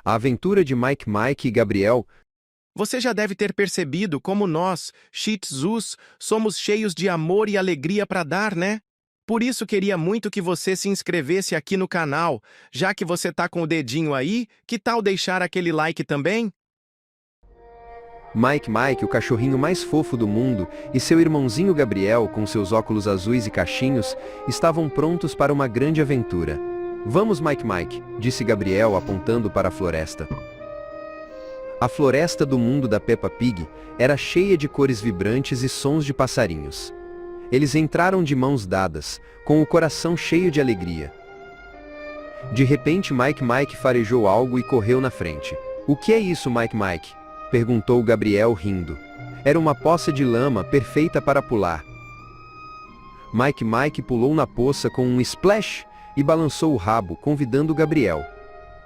A aventura de Mike e Gabriel. Você já deve ter percebido como nós, Shih Tzus, somos cheios de amor e alegria para dar, né? Por isso queria muito que você se inscrevesse aqui no canal. Já que você tá com o dedinho aí, que tal deixar aquele like também? Mike, o cachorrinho mais fofo do mundo, e seu irmãozinho Gabriel, com seus óculos azuis e cachinhos, estavam prontos para uma grande aventura. Vamos, Mike, disse Gabriel apontando para a floresta. A floresta do mundo da Peppa Pig era cheia de cores vibrantes e sons de passarinhos. Eles entraram de mãos dadas, com o coração cheio de alegria. De repente Mike farejou algo e correu na frente. O que é isso, Mike? Perguntou Gabriel rindo. Era uma poça de lama perfeita para pular. Mike pulou na poça com um splash e balançou o rabo, convidando Gabriel.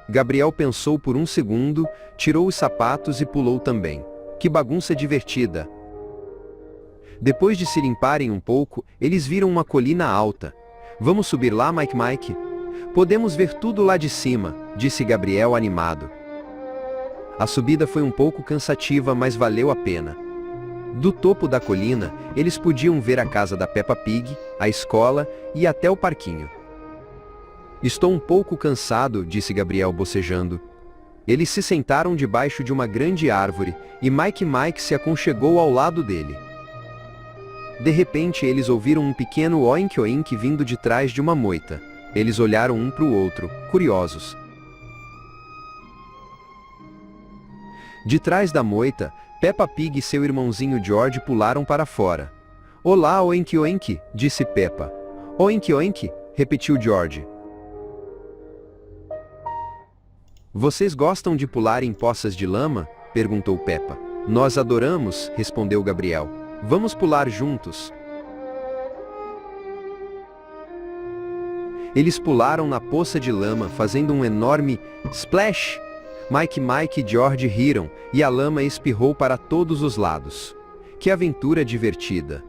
Gabriel pensou por um segundo, tirou os sapatos e pulou também. Que bagunça divertida! Depois de se limparem um pouco, eles viram uma colina alta. Vamos subir lá, Mike? Podemos ver tudo lá de cima, disse Gabriel animado. A subida foi um pouco cansativa, mas valeu a pena. Do topo da colina, eles podiam ver a casa da Peppa Pig, a escola e até o parquinho. Estou um pouco cansado, disse Gabriel bocejando. Eles se sentaram debaixo de uma grande árvore e Mike se aconchegou ao lado dele. De repente eles ouviram um pequeno oink-oink vindo de trás de uma moita. Eles olharam um para o outro, curiosos. De trás da moita, Peppa Pig e seu irmãozinho George pularam para fora. Olá, oink-oink, disse Peppa. Oink-oink, repetiu George. Vocês gostam de pular em poças de lama? Perguntou Peppa. Nós adoramos, respondeu Gabriel. Vamos pular juntos. Eles pularam na poça de lama, fazendo um enorme splash. Mike e George riram, e a lama espirrou para todos os lados. Que aventura divertida!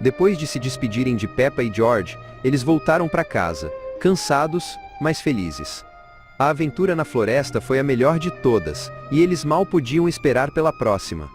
Depois de se despedirem de Peppa e George, eles voltaram para casa, cansados, mas felizes. A aventura na floresta foi a melhor de todas, e eles mal podiam esperar pela próxima.